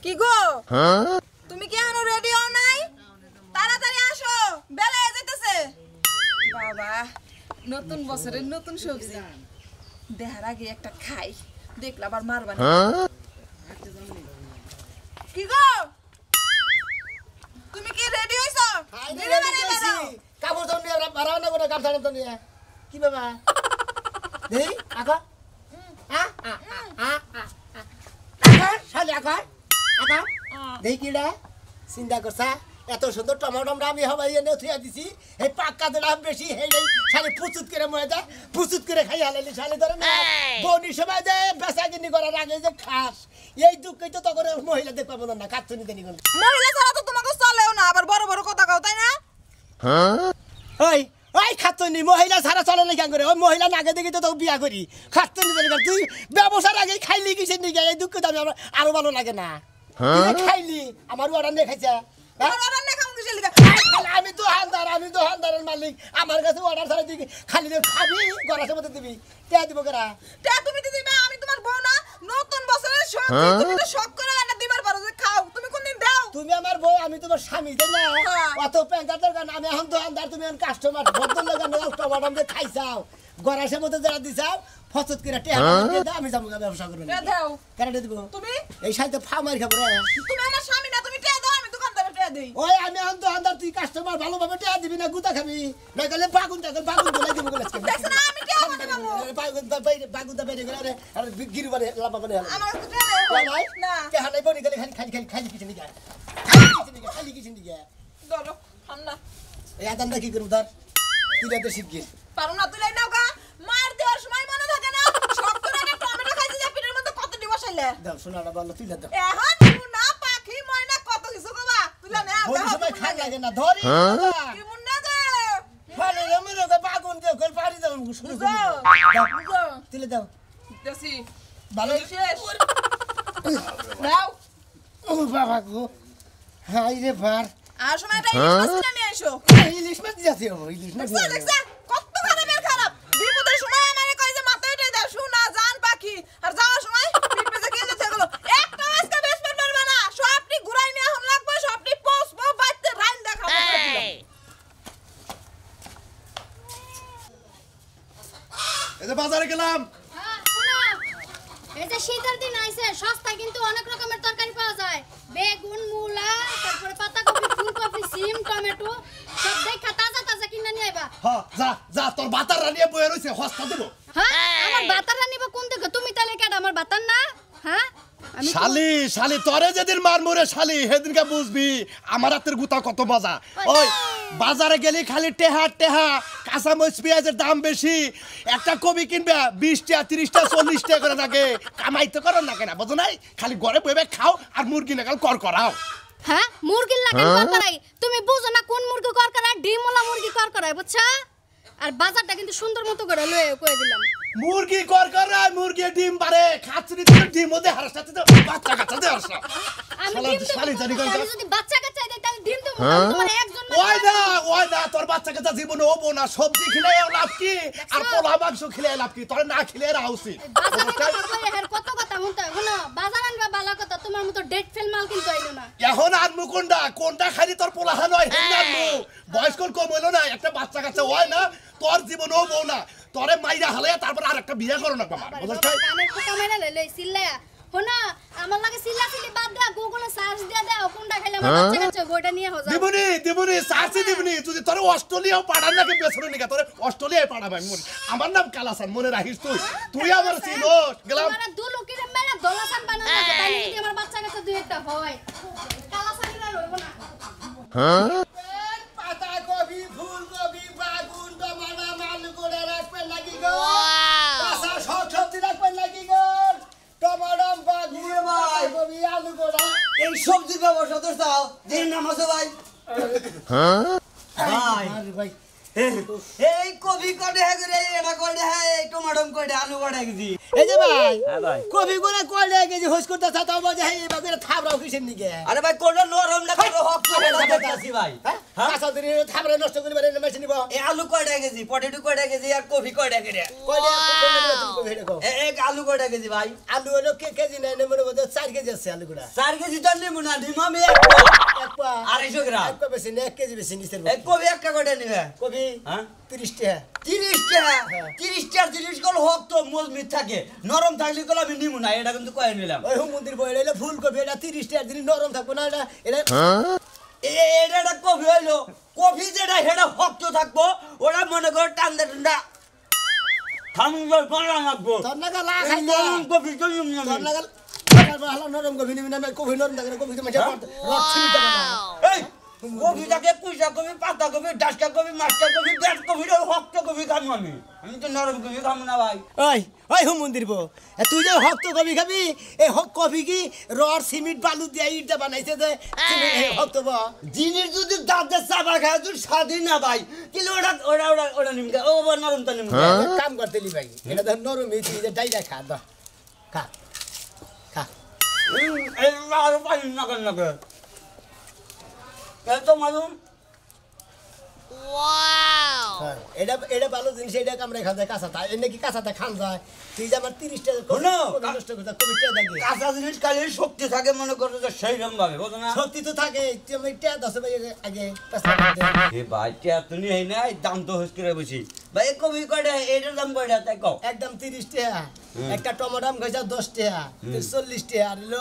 কি গো তুমি কি এখনো রেডি হও নাই? তাড়াতাড়ি আসো, বেলা হয়ে যাইতেছে। বাবা, নতুন বছরের নতুন সবজি দেখার আগে একটা খাই, দেখলে আবার মারবা না। কি গো তুমি কি রেডি হইছো? কাপড় তো নিয়ে বাড়াও না করে গামছা তো নিয়ে কি বাবা দেই আগা শালি আগা আগা দেই কিডা চিন্তা করছা এত সুন্দর টমেটো আমি হবাই এনে থুয়া দিছি এই পাক্কা দাম বেশি হেই শালি ফুচুত করে ময়দা ফুচুত করে খাই হালালি শালি ধরে না বনি সময় যে বেচাকিনি করার আগে যে খাস এই দুঃখই তো তখন মহিলা দেখতে পাবো না কাচ্চনি দেনি কোন মহিলা ছাড়া তো তোমাকে চলেও না, আবার বড় বড় কথা কও, তাই না? ওই ওই খাচ্চনি মহিলা ছাড়া চলে না কেন করে ওই মহিলা নাগে দেখি তো বিয়া করি খাচ্চনি দেনি তুই ব্যবসার আগে খাইলি কিসের নিয়ে এই দুঃখ দাম আমার আরো ভালো লাগে না খাইলি আমার অর্ডার নিয়ে খাইছা আমি তো হালদারের মালিক আমার কাছে অর্ডার ছাড়া দিবি খালি খাবি গড়ার মধ্যে দিবি কে দিব করা তুমি দিদি না, আমি তোমার বউ না? নতুন বছরের সবজি তুমি তো শখ করে রান্না দিবার পারো যে খাও, তুমি কোনদিন দাও? তুমি আমার বউ আমি তোমার স্বামী তাই না অত প্যান্টার দরকার আমি এখন তো আন্দার তুমি কাস্টমার ভদ্র লাগানো টমাটম দিয়ে খাইছাও গড়ার মধ্যে যারা দিছাও ফসত করে আমি যাবো ব্যবসা করবো কেন দিব তুমি এই সাইতে ফার্মার খাবো রে তুমি আমার স্বামী না, তুমি টেয়া দাও, আমি দোকানদারে টেয়া দেই। ওই আমি অন্ত আন্দার তুই কাস্টমার ভালোভাবে টেয়া দিবি না গুতা খাবি না গেলে বাগুন দলাই দিব বলে দেখছ না আমি টেয়া দিতে পারবো। বাগুন বাইরে গেলে আর গিরু বারে লাম্বা বানে আমার কাছে টেয়া নাই না কে হালাই বনি গেলে খালি কিছু নিগা খালি কিছু নিগা ধরো ঠান্ডা এই আদানটা কি করব ধর তুই তো শিখগিস পারো না, তুই লাই নাও গা, মার দেওয়ার সময় মনে থাকে না সব করে একটা টমেটো খাইছে যে পিঠের মধ্যে কত দি বসাইলে দাও শোনাটা বল তুই দাও এখন না পাখি ময়না কত কিছু কবা তুইলা না বলি সবাই খাই লাগে না ধরি কি মুন না দে ফালে রমরে গো বাগুন দে কল পারি দাও শুরু দাও তুই দাও দেসি ভালো শেষ নাও। ও বাবা গো হাই রে ভার আর সময়টা ইলিশ মাছ নিয়ে আইসো। ইলিশ মাছ দিয়াছে ইলিশ মাছ দেখছ কত খারাপের খারাপ, বিপদের সময় আমারে কই যে মাথায় উঠে দাও শোনা জান পাখি, আর যাওয়ার সময় পিঠ পেছে গেলে থাকলো একটা আজকে বেসমেন্ট পারবে না, সবটি ঘুরাই নিয়ে এখন লাগবে, সবটি পোষবো বাইতে রাইন দেখাবো। এই যে বাজারে গেলাম। এই যে শীতের দিন আইছে সস্তা কিন্তু অনেক রকমের তরকারি পাওয়া যায়, বেগুন মূলা তারপরে পাতাকপি ফুলকপি সিম টমেটো সব দেখা তাজা তাজা কিনে নিয়ে আইবা। হ্যাঁ যা যা তোর বাতার রানিয়ে বয়ে রইছে হস্তা দেব। হ্যাঁ আমার বাতাররা নিব কোন থেকে, তুমি তাহলে কেডা আমার বাতার না? হ্যাঁ আমি শালি তোরে যেদিন মার মরে শালি সেদিনকে বুঝবি আমার হাতের গুতা কত মজা। ওই বাজারে গেলি খালি টেহা কাঁচামরিচ পেঁয়াজের দাম বেশি, একটা কবি কিনবে 20 টাকা 30 টাকা 40 টাকা করে থাকে, কামাইতে করো না কেন বুঝো নাই, খালি ঘরে বইবে খাও আর মুরগি নাগাল কর করাও। হ্যাঁ মুরগির লাগেন কর করাই, তুমি বুঝো না কোন মুরগি কর করাই, ডিমওয়ালা মুরগি কর করাই বুঝছো? আর বাজারটা কিন্তু সুন্দর মতো করে লয়ে কই দিলাম। মুরগি কর করাই মুরগি ডিম পারে খাচ্ছি তো ডিম ওদের হারসাতে তো বাচ্চা কাচ্চা দে হারসা। আমি ডিম শালি জানি কই আমি যদি বাচ্চা কাচ্চা দেই তাহলে ডিম তো তোমার একজন ওই না তোর বাচ্চা কাচ্চা জীবনে হবো না, সবজি খেলে লাভ কি আর পোলা মাংস খেলে লাভ কি, তোর না খেলে রাখা উচিত। বাজারে কত কথা শুনতে শোনো, বাজার আনবা ভালো কথা, তোমার মতো ডেট ফেল মাল কিন্তু আইলো না। এখন আনমু কোনটা খালি তোর পোলা নয় হেন আনমু, বয়স কম হইলো না, একটা বাচ্চা কাচ্চা হয় না, তোর জীবনে হবো না, তোরে মাইরা হালে তারপর আরেকটা বিয়ে করো না বাবা বুঝছ? কানের পোকা মাইরা লই সিল্লায়া শোনো, আমার লাগে সিল্লা সিল্লি বাদ দে, গুগলে সার্চ দিয়া দাও কোনটা খাইলে আমার বাচ্চা কাচ্চা গোটা নিয়ে হযা দিবনি সার্চি দিবনি, যদি তোরে অস্ট্রেলিয়াও পাঠান নাকি বেসরে নিকা তোরে অস্ট্রেলিয়ায় পাঠাবে মনে, আমার নাম কালাসান মনে রাখিস তুই আমার চিনোস গেলাম আমার দুলুকিরে মেরা দলাসান বানানো লাগে, তাই যদি আমার বাচ্চা কাচ্চা দুই একটা হয় কালাসানিরা রইব না। পাতাকপি ফুলকপি বাগুন টমেটো আলু করে রাখবেন নাকি গো কাঁচা সবজি রাখবেন নাকি গো টমেটো বাগুন পাতাকপি আলু করে এই সবজির ব্যবসা তো চাও দিন নাম আছে ভাই। ভাই ভাই এই কবি কটে হে করে এটা কটে হে এই টমেটো কটে আলু কটে গেছি। এই যে ভাই হ্যাঁ ভাই কপি করে কয়লে কেজি হোস করতে চাও বলে এই বাজারে থাবরাও কিসের নিকে আরে ভাই কোটা নরম না করে হক করে লাগাইছি ভাই। হ্যাঁ? কাঁচা দিন থামরে নষ্ট করে বেরে মেশে নিব এই আলু কয়টা কেজি পটেটো কয়টা কেজি আর কফি কয়টা কেজি কয়টা তুমি ভেড়ে কও এক আলু কয়টা কেজি ভাই আলু হলো কেজি নাই না মনে করতে 4 কেজি আছে আলুগুলা 4 কেজি তো নিমু না নিমু আমি এক পা 250 গ্রাম এক পা বেশি না 1 কেজি বেশি নিছে এই কফি একটা কয়টা নিবে কবি হ্যাঁ 30 টাকা 30 টাকা 30 টাকা জিনিস গুলো হোক তো মজবুত থাকে নরম থাকলে গুলো আমি নিমু না এটা কিন্তু কয়ে নিলাম ওই মন্দির বই এলো ফুলকপি এটা 30 টাকা দিন নরম থাকবো না এটা এটা এটা একটা কফি হইলো কফি যেটা সেটা শক্ত থাকবো ওরা মনে করো টান্দা টান্দা থামুন বাড়া লাগবো তোর নাগাল লা খাই না নরম কফি তো নিমু না তোর নাগাল হালা নরম কবি নিবি না কবি নরম থাকে কবি তো মাঝে রক ছিনি দেবে না এই কফিটাকে কুইসা কফি পাতা কফি ডাসকা কফি মাস্টার কফি ব্যাট কফি শক্ত কফি খাবো আমি তো নরম কফি খাবো না ভাই ওই ওই মন্দির বো তুই যে হক তো কবি খাবি এই হক কফি কি রড সিমেন্ট বালু দিয়ে ইটা বানাইছে যে হক তো বা জিনিস যদি দাঁতে চাপা খায় তুই স্বাধীন না ভাই কিন্তু ওটা নিমকা ও নরমটা নিমকা কাম করতে লি ভাই এটা তো নরম হয়েছে যে ডাইরা খা দা খা খা এই আর পানি না কেন না তো মালুম হ্যাঁ, এটা এটা ভালো জিনিস এটা কামড়ে খান যায় কাঁচাটা এনে কি কাঁচাটা খান যায় তুই যে আমার 30 টাকা শোনো, নষ্ট করতে কবিটা দেখি কাঁচা জিনিস খালি শক্তি থাকে মনে করো যে সেই রকম ভাবে বুঝো না শক্তি তো থাকে তুমি টা 10 ভাই আগে এ ভাই টিয়া তুমি এই নাই দাম তো হস করে বসি ভাই কবি কয়টা এটার দাম কয়টা তাই কও একদম 30 টাকা একটা টমেটো আম খাইছা 10 টাকা 40 টাকা আর লো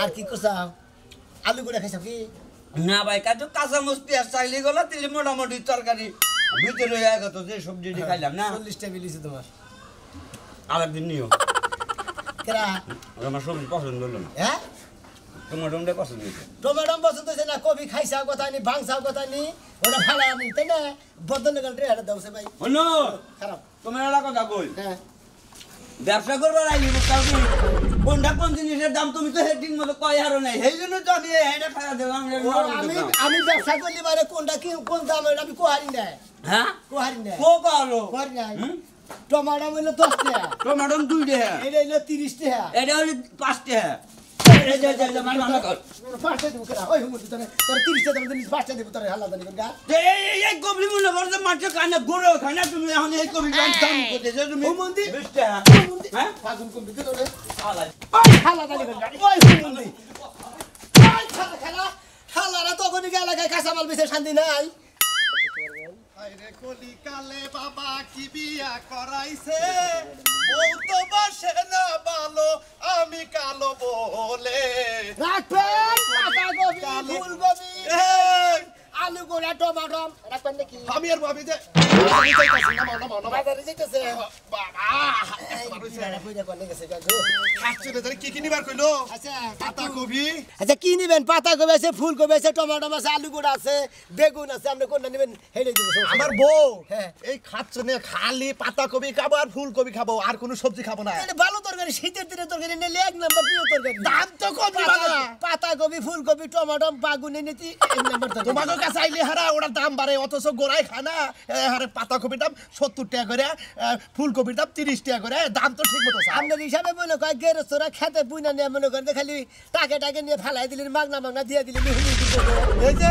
আর কি কইছাও আলু গুড়া খাইছা কি না ভাই কাজু কাঁচা মরিচ পেঁয়াজ চাইলে গেলো তিলে মোটামুটি তরকারি ভিতরে হয়ে গেল যে সবজি খাইলাম না 40 টাকা বিলিছে তোমার আরেকদিন নিও কেরা আমার সবজি পছন্দ হলো না হ্যাঁ তোমার রুমটা পছন্দ হয়েছে টমেটো পছন্দ হইছে না কবি খাইছাও কথা নি ভাংছাও কথা নি ওটা ফালা নি তাই না বদল গেল রে এটা দাওছে ভাই অন্য খারাপ তোমার একটা কথা কই হ্যাঁ ব্যবসা করবার আইলি কোনটা কোন জিনিসের দাম তুমি তো হেডিং মতো কয় আরো নাই সেই জন্য তো আমি এটা খাওয়া দিলাম আমি আমি ব্যবসা করলি মানে কোনটা কি কোন দাম এটা আমি কোহারি নাই হ্যাঁ কোহারি নাই কো পারো কোহারি নাই টমেটো হইলো 10 টাকা টমেটো 2 টাকা এটা হইলো 30 টাকা এটা হলো 5 টাকা এই যে যে মানে মানে কর পাঁচটা দিব কেনা ওই হুমুতি তোরে তোর 30 টাকা দাম দিস পাঁচটা দিব তোরে হালা দানি গা এই কবি মনে করো যে মাছ খানা গুড়ো খানা তুমি এখন এই কবি দাম করতেছো তুমি হুমুন্দি 20 টাকা হ্যাঁ ফাগুন কম দিতে তোরে আলাই হালা দানি গা ওই হুমুন্দি ওই খালা খালা হালারা তখনই গেল এলাকায় কাঁচা মাল বেচে শান্তি নাই আরে কলিকালে বাবা কি বিয়া করাইছে বউ তো বসে না ভালো আমি কালো বলে রাখবেন পাতা কবি ফুলকপি এই, আলু গোড়া টমেটো রাখবেন নাকি আমি আর ভাবি যে আমি যাইতাছি, নামাও, নামাও, নামাও। বাজারে যেতেছে বাবা, এই বিড়াটা কইরা কোনে গেছে গা খাচ্ছে রে, তাহলে কি কি নিবার কইলো? আচ্ছা পাতা কবি আচ্ছা কি নিবেন পাতা কবি আছে ফুলকপি আছে টমেটো আছে আলু গোড়া আছে বেগুন আছে আপনি কোনটা নেবেন হেডে দিব আমার বউ হ্যাঁ। এই খাচ্ছে না খালি পাতা কবি খাবো আর ফুলকপি খাবো আর কোনো সবজি খাবো না এটা ভালো তরকারি শীতের দিনে তরকারি নিলে এক নাম্বার প্রিয় তরকারি দাম তো কম দিবা না। পাতা কবি ফুলকপি টমেটো বাগুন এনেছি এক নাম্বার তরকারি তোমাকে কাছে আইলে হারা ওটার দাম বাড়ে অথচ গোড়াই খানা হারে পাতা কপির দাম 70 টাকা করে ফুলকপির দাম 30 টাকা করে দাম তো ঠিক মতো চাও। আপনার হিসাবে মনে কয় গেরস্তরা খেতে বুইনা নিয়ে মনে করেন যে খালি টাকে টাকে নিয়ে ফেলাই দিলেন মাগনা মাগনা দিয়ে দিলেন এই যে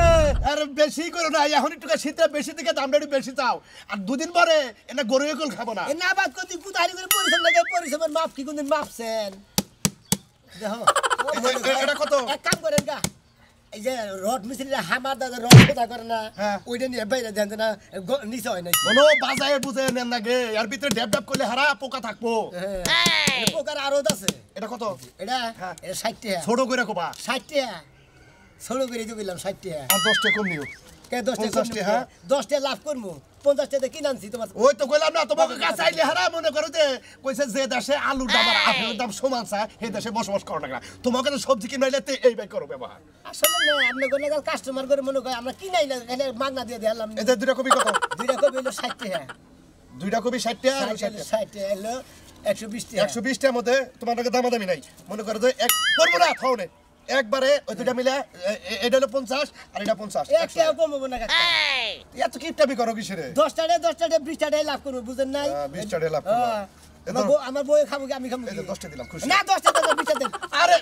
আর বেশি করো না এখন একটু শীতে বেশি থেকে দামটা একটু বেশি চাও আর দুদিন পরে এটা গরু এগুলো খাবো না না বাদ করতে কুতারি করে পরিশ্রম লাগে পরিশ্রমের মাপ কি কোনদিন মাপছেন দেখো এটা কত? এক কাম করেন গা এই যে রড মিস্ত্রিরা হামার দাদা রড খোদা করে না হ্যাঁ। ওইটা নিয়ে বাইরে দেন না নিচে হয় না কোনো বাজারে বুঝে নেন না গে এর ভিতরে ড্যাব ড্যাব করলে হারা পোকা থাকবো পোকার আরো আছে এটা কত এটা হ্যাঁ। এটা 60 টাকা ছোট করে কোবা 60 টাকা ছোট করে দিয়ে দিলাম 60 টাকা আর 10 টাকা কম নিও কে 10 টাকা 50 টাকা, হ্যাঁ। 10 টাকা লাভ করবো 50 টাকা কিনে আনছি তোমার ওই তো কইলাম না তোমাকে কাছে আইলে হারা মনে করো যে কইছে যে দেশে আলুর দাম আর আপেলের দাম সমান চায় সেই দেশে বসবাস করো না তোমাকে তো সবজি কিনাইলে এই ভাই করো ব্যবহার আসলে না আপনি কোন কাস্টমার করে মনে করে আমরা কিনাই না খালি মাগনা দিয়ে দিলাম এই যে দুইটা কপি কত দুইটা কপি হলো 60 টাকা দুইটা কপি 60 টাকা আর 60 60 টাকা হলো 120 টাকা 120 টাকার মধ্যে তোমার নাকি দামাদামি নাই মনে করো যে এক করবো না থাও নে একবারে ওই দুইটা মিলে এটা হলো 50 আর এটা 50 এক টাকা কমবো না কাকা এত কিপটামি করো কিসে রে 10 টাকা 20 টাকা লাভ করবো বুঝেন নাই 20 টাকা লাভ করবো। আমার বই খাবো কি আমি খাবো এই যে 10 টাকা দিলাম খুশি না 10 টাকা 20 টাকা দেন আরে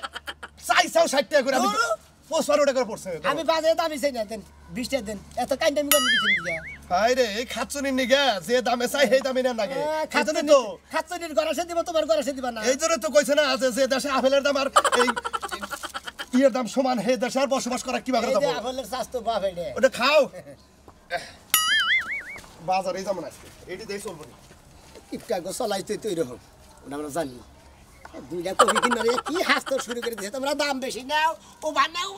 চাইছাও 60 টাকা করে আমি ধরো, 55 টাকা পড়ছে আমি বাজারে দামি চাই না দেন 20 টাকা দেন এত কাইন্ডামি করেন কিছু দিকে ভাই রে এই খাচ্ছনির নিগে যে দামে চাই সেই দামে না লাগে খাচ্ছনি তো খাচ্চনির গড়াসে দিব তোমার গড়াসে দিবা না এই জন্য তো কইছে না যে দেশে আপেলের দাম আর এই ইয়ের দাম সমান হে দেশে আর বসবাস করা কিভাবে এই যাবো যে আপেলের স্বাস্থ্য বাপ এডে ওটা খাও বাজারে যেমন আজকে এটি দিয়ে চলবো না ইপকা গো চলাইতে তৈরি রকম ওটা আমরা জানি দুইটা কবি কিনারে কি হাসতে শুরু করে দিয়েছে তোমরা দাম বেশি নাও ও বানাও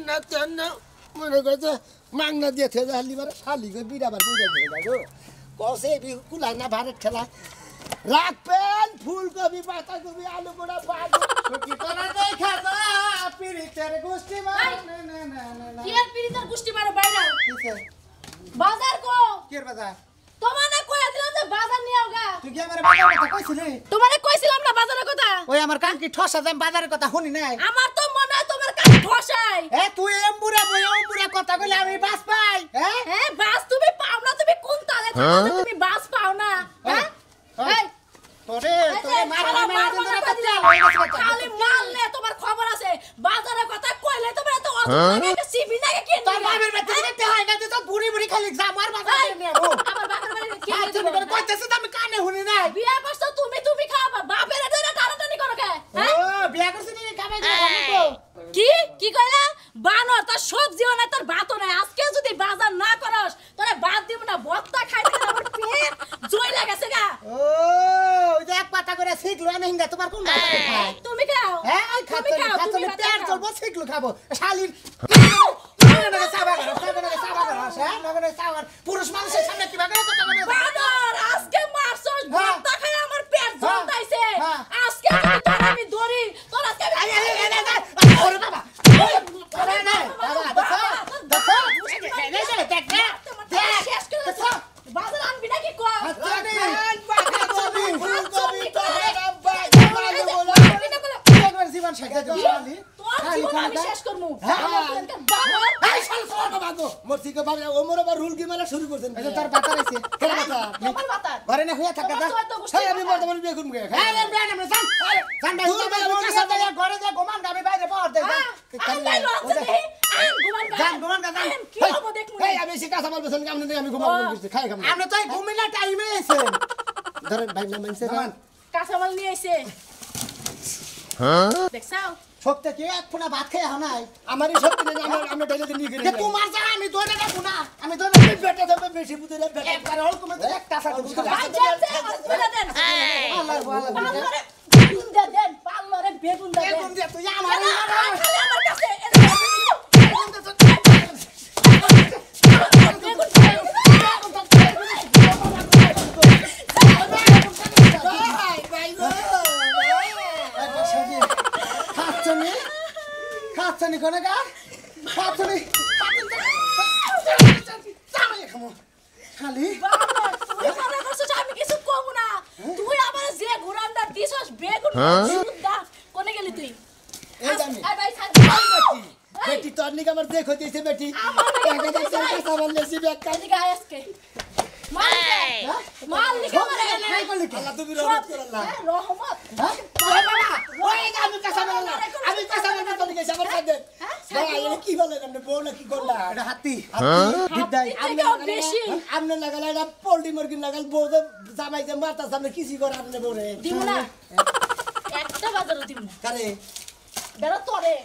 না তেন না মনে করছে মাংনা দিয়ে থেকে হালিবার শালি গো বিরাবার বুঝে দিয়ে যাবো কসে বি কুলাই না ভারত ঠেলা রাখবেন ফুলকপি পাতাকপি আলু পোড়া বাগো কি করা দেখা যা পিরিতের গোষ্ঠী মানে না না না কি আর পিরিতার গুষ্টি মারো বাইরে বাজার কো কের বাজা তোমার না কইয়া দিলাম যে বাজার নিয়ে আওগা তুই কি আমার বাজারের কথা কইছিলি তোমারে কইছিলাম না বাজারের কথা ওই আমার কান কি ঠসা দাম বাজারের কথা শুনি নাই আমার তো মনে হয় তোমার কাছে ঠসাই এ তুই এমবুরা বই এমবুরা কথা কইলে আমি বাস পাই হ্যাঁ হ্যাঁ বাস তুমি পাও না তুমি কোন তালে থাকো যে তুমি বাস পাও না হ্যাঁ এই তোরে তোরে মারা দিন ধরে কথা খালি মারলে তোমার খবর আছে বাজারের কথা কইলে তোমার এত অত লাগে সিবি নাকি কি তোর বাবার বেটা দিতে হয় না তুই তো বুড়ি বুড়ি খালি জামার বাজারে নিয়ে আবো আমার বাপের বাড়ি কি আর তুমি করে কইতেছিস আমি কানে শুনি নাই বিয়া করছো তুমি খাবা বাপের ধরে টানাটানি করো কে ও বিয়া করছিস নি কামে দিও কি কইলা বানর তোর সবজিও নাই তোর ভাতও নাই আজকে যদি বাজার না করস তোরে ভাত দিব না বত্তা খাইতে না আমার পেট জয় লাগেছে গা ও ওই যে এক পাতা করে শিখলো আমি হিঙ্গা তোমার কোন বাজারে খাই তুমি খাও হ্যাঁ ওই তুমি খাচ্ছনি খাও, খাচ্ছনি তুমি ভাত পেট খাও। চলবো শিখলো খাবো শালির পুরুষ মানুষের সামনে কিভাবে কথা বলে বানর আজকে মারছস হ্যাঁ। বত্তা খাই আমার পেট জ্বলতাইছে হ্যাঁ। আজকে যদি তোর আমি ধরি তোর আজকে আমি ওরে বাবা ওরে না বাবা দেখো দেখো শেষ করে দাও বাজার আনবি নাকি কো জীবন শেখা যাবে শালি তোর জীবন আমি শেষ করমু হ্যাঁ। বানর এই শালি সোনা বাগো মরছিকে বাবা ওমর আবার রুল কি মারা শুরু করছেন এই তার বাতা রইছে কেন বাতা তোমার বাতার ঘরে না হইয়া থাকা তোমার তো গোষ্ঠী এই আমি বর্তমান বিয়ে করব হ্যাঁ রে ব্রান আমরা জান জান ভাই তুমি কাছে যাই ঘরে যা ঘুমান আমি বাইরে পাওয়ার দেই জান ঘুমান গা জান কি হবো দেখমু এই আমি সে কাঁচা মাল বসন কামনে আমি ঘুমান করতে খাই কাম আমরা তো ঘুমিনা টাইমে আছেন ধরেন ভাই না মানছে না কাঁচামাল নিয়ে আইছে দেখছাও শক্তি কি এক ফোঁটা ভাত খেয়ে হানাই আমারই শক্তি নেই আমরা ডেলে নিয়ে গেলি তোমার যা আমি দৌড়ে যাবো না আমি দৌড়ে বেটা যাবে বেশি বুঝে যাবে একবার অল কমে এক টাকা ভাই যাচ্ছে আমার তুলে দেন আল্লাহ আল্লাহ পাল্লরে বেগুন দেন পাল্লরে বেগুন দেন বেগুন দিয়ে তুই আমারই খালি আমার কাছে খাচ্ছনি কোনে গা খাচ্ছনি খালি তুই মনে করছিস আমি কিছু কম না তুই আমার যে ঘুরানটা দিছস বেগুন সুদা কোনে গেলি তুই এই জানি আই ভাই ছাড় বেটি তোর নিকে আমার দেখ হইতেছে বেটি আমার একটা দেখতে কাঁচা মাল লেছি ব্যাগ কালি গায় আজকে মাল লিখে মারে নাই করলি কি আল্লাহ তুমি রহমত করে আল্লাহ রহমত হ্যাঁ ওই বাবা ওই যে আমি কাঁচা মাল আমি কাঁচা মাল তো নিকে আমার কাঁদে বাবা এটা কি বলে আপনি বউ না কি করলা এটা হাতি বিদ্যাই বেশি আমনে লাগালা এটা পোল্ট্রি মুরগি লাগাল বউ জামাই যে মারতা সামনে কিছু করে আপনি বউরে দিব না একটা বাজারও দিব না কারে বেরো তোরে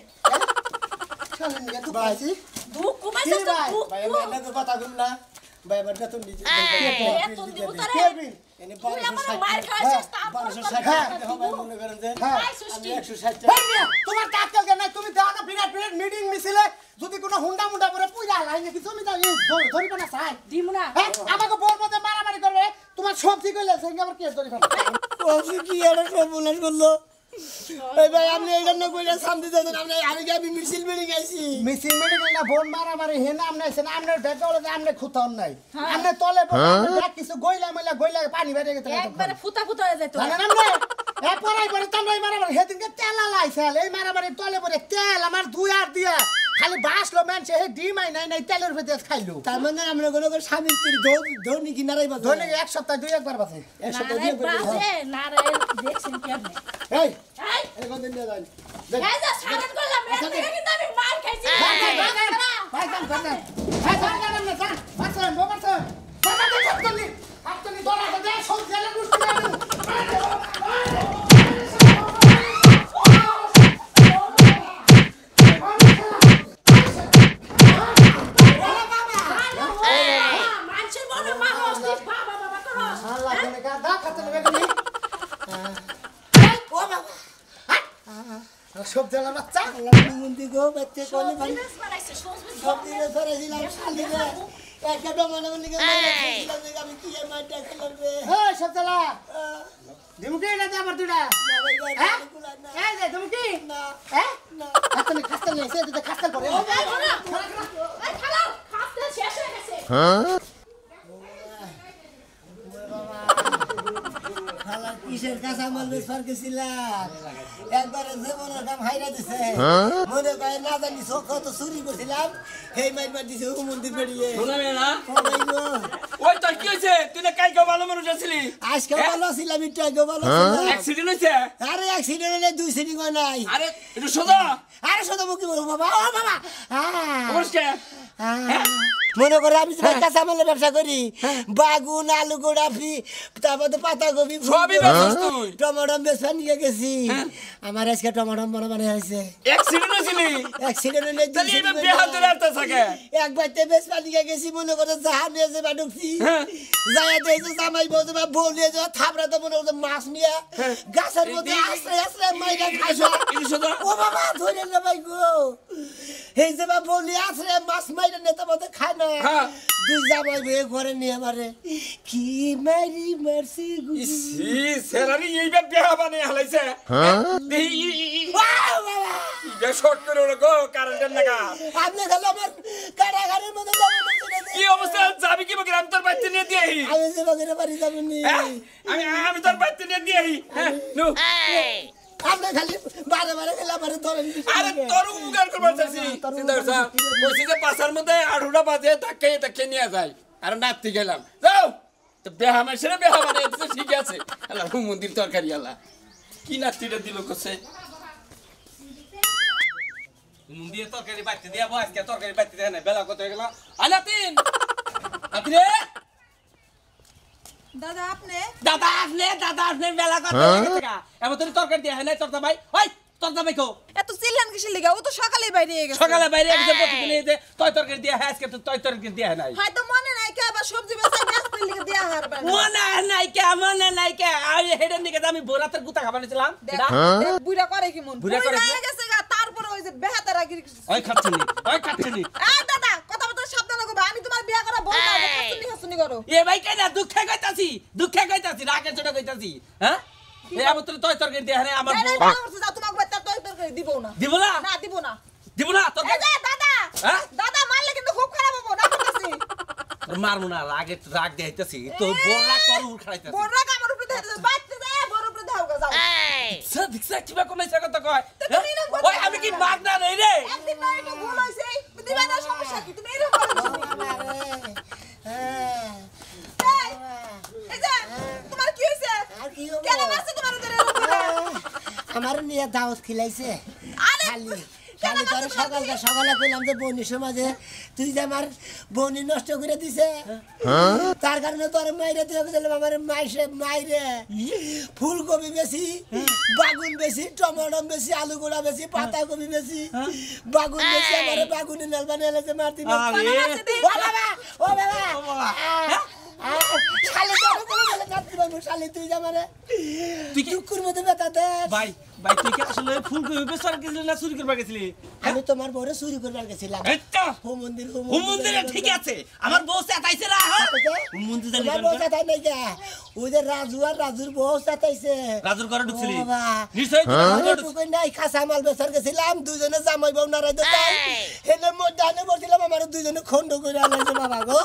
শালা নিয়ে তো পাইছি দুঃখ কমাইছিস তো দুঃখ ভাই আমি এটা তো কথা কইম না ভাই আমার বেতন দিতে এত দিব তারে এনে তুই আমার মার খাইছিস তারপর 1260 হবে মনে করেন যে ভাই আমি সুষ্টি 160 তোমার কাকল কেন তুমি দাও না বিরাট বিরাট মিটিং মিছিলে যদি কোনো হুন্ডা মুন্ডা করে পুইরা লাই নাকি তুমি দাও ধরিব না চাই দিব না হ্যাঁ আমাকে বোর মধ্যে মারামারি করবে তোমার সবজি কইলে সেঙ্গে আবার কেস ধরিব ওসি কি এর সর্বনাশ করলো এই ভাই আপনি এইটা না কইরা শান্তি দেন আপনি আমি মিছিল মিটিং আইছি মিছিল মিটিং না বোন মারামারি হেনা আমনে এসে আমনে বেগলে আমনে খুতাম নাই আমনে তলে বলে কিছু গইলা মইলা গইলা পানি বাইরে গেছে একবারে ফুটা ফুটা হয়ে যায় তো জানেন আমনে এ পরাই পরে তান্ডাই মারামারি হেদিনকে তেল লাইছাল এই মারামারি তলে পরে তেল আমার দুই আর দিয়া খালি বাসলো মানুষ হে ডিমাই নাই নাই তেলের ভিতরে খাইলো তার মানে আমরা কোনো স্বামী স্ত্রী ধনী কি নারাই বাজে ধনী এক সপ্তাহ দুই একবার বাজে এক সপ্তাহ দুই একবার বাজে না রে দেখছেন কি আপনি এই এই এই কোন দিন দেন এই যে সারান করলাম এর থেকে কিন্তু আমি মার খাই সব জানা বাচ্চা মন্দি গো বাচ্চা কোনে ভাই সব দিনে ধরেছিলাম শালিরে একটা ডমনে মনে করে আমি কি মাইটা খেলাম রে হ্যাঁ সব জানা দিমুকি না দে আমার দুটা হ্যাঁ এই যে দিমুকি না হ্যাঁ না খাস্তানি খাস্তানি এসে দিতে খাস্তান করে ও ভাই এই খালাও খাস্তা শেষ হয়ে গেছে হ্যাঁ খালা কিসের কাঁচা মাল বেচবার গেছিলাম একবারে জীবনের কাম হাইরা দিছে মনে করে না জানি চোখ তো চুরি করছিলাম সেই মাইবার দিছে ও মন্দির বেরিয়ে শোনাবে না ওই তোর কি হয়েছে তুই না কালকে ভালো মানুষ আছিলি আজকে ভালো ছিলাম একটু আগে ভালো ছিলাম অ্যাক্সিডেন্ট হয়েছে আরে অ্যাক্সিডেন্ট হলে দুই সিটিং হয় নাই আরে একটু সোজা আরে শুধু মুখে বলবো বাবা ও বাবা অবশ্যই মনে করে আমি কাঁচা মালের ব্যবসা করি বাগুন আলু গোড়াফি তারপর পাতাকপি সবই বেচছিস তুই টমেটো বেচা নিয়ে গেছি আমার আজকে টমেটো মানে হয়েছে অ্যাক্সিডেন্ট হয়েছিলি অ্যাক্সিডেন্ট হলে তাহলে এবার বেহাত ধরে আসতে থাকে একবার তে বেচা নিয়ে গেছি মনে করে জাহা নিয়ে যাবা ঢুকছি যাইয়া দেখছি জামাই বলছে বা বউ নিয়ে যাওয়া থাপড়া তো মনে করছে মাছ নিয়ে গাছের মধ্যে আশ্রয় আশ্রয় মাইরা খাইছে ও বাবা ধরে না ভাই গো এই যে বা বলি আশ্রয় মাছ মাইরা নেতা মধ্যে খায় না দুই জামাই বউ ঘরে নিয়ে আমারে কি মারি মারছি গো ইসি সেরানি এইবার বেহা বানিয়ে হালাইছে বাবা ইবে শর্ট করে ওরে গো কারেন্টের লাগা আপনি খালি আমার কারাগারের মধ্যে যাবেন কি অবস্থা যাবি কি বকি আমি তোর বাচ্চা নিয়ে দিয়ে আহি আমি যে বাগের বাড়ি যাবেন নি আমি তোর বাচ্চা নিয়ে দিয়ে আহি নো আপনি খালি বারে বারে খেলা বারে ধরেন আরে তোর উগার করবার চাইছি চিন্তা করছ কইছি যে পাশার মধ্যে 8টা বাজে তাকে নিয়ে যাই আর নাতি গেলাম যাও তো বেহা মাসেরে বেহা মানে এটা ঠিক আছে আল্লাহ মন্দির তরকারি আল্লাহ কি নাতিটা দিল কসে মন্দির তরকারি বাইতে দিয়া বস কে তরকারি বাইতে দেয় না বেলা কত হয়ে গেল আলাতিন আপনি দাদা আপনি দাদা আপনি বেলা কত হয়ে গেছে এবার তুমি তরকারি দিয়া হয় না তোর ভাই ওই তোর ভাই কো এত চিল্লান কিসের লিগা ও তো সকালেই বাইরে গেছে সকালে বাইরে গেছে প্রতিদিন এই যে তয় তরকারি দিয়া হয় আজকে তো তয় তরকারি দিয়া নাই হয়তো মনে নাই কে আবার সবজি বেচা ব্যস্ত লিগা দেয়া হারবে মনে নাই কে আর হেডের নিকে আমি বোরাতের গুতা খাবানিছিলাম দেখ বুইড়া করে কি মন বুইড়া করে কি? হয়ে গেছে গা তারপরে ওই যে বেহাতারা গিরি ওই খাচ্ছিনি এই দাদা কথা বলতে সাবধানে কইবা আমি তোমার বিয়া করা বউ না হাসুনি করো এ ভাই কেন দুঃখে কইতাছি রাগে চড়ে কইতাছি হ্যাঁ এই আমার তো তয় তরকারি দিয়া হয় আমার এই না করছে যা তোমাকে বাচ্চা তরকারি দিব না দিব না না দিব না এই তরকারি যে দাদা হ্যাঁ? দাদা মারলে কিন্তু খুব খারাপ হবে না করতেছি মারমু না রাগে রাগ দেইতাছি তো বোরলা তোর উড় খাইতাছি বড় রাগ আমার উপরে ধরে বাচ্চা যায় বড় উপরে দাও যাও দেখছ কিবা কমাইছে কথা কয় তুমি এরকম করতে ওই আমি কি মাগ না নেই রে একদিন না একটু ভুল হইছে দিবা না সমস্যা কি তুমি এরকম করো এই যে তোমার কি হইছে আর কি হবে? কেন মারছে তোমার ধরে এরকম করে আমার নিয়ে দাওয়াত খিলাইছে আরে আমি তোর সকালে কইলাম যে বনির সমাজে তুই যে আমার বনি নষ্ট করে দিছে তার কারণে তোর মাইরে দিয়ে গেছিলাম আমার মাইরে ফুলকপি বেশি বাগুন বেশি টমেটো বেশি আলু গোড়া বেশি পাতাকপি বেশি বাগুন বেশি আমার বাগুনি নাল বানিয়ে যে মারতি ও বাবা শালি শালি তুই যা মানে তুই টুকুর মধ্যে বেতা দে ভাই তুই কি আসলে ফুলকপি বেচার গেছিলি না চুরি করবা গেছিলি আমি তোমার বড় চুরি করবার গেছিলাম এইতো ও মন্দির মন্দিরে ঠিক আছে আমার বউ সাতাইছে না মন্দির জানি তোমার বউ সাথে নাই কে ওই যে রাজু আর রাজুর বউ সাথেছে রাজুর ঘরে ঢুকছিলি ও বাবা। নিশ্চয়ই তো রাজুর ঘরে ঢুকছিলি। টুকুই নাই কাঁচা মাল বেচার গেছিলাম দুজনে জামাই বউ নারাই তো হেলে মধ্যে আনে বলছিলাম আমার দুজনে খন্ড করে আনাইছে বাবা গো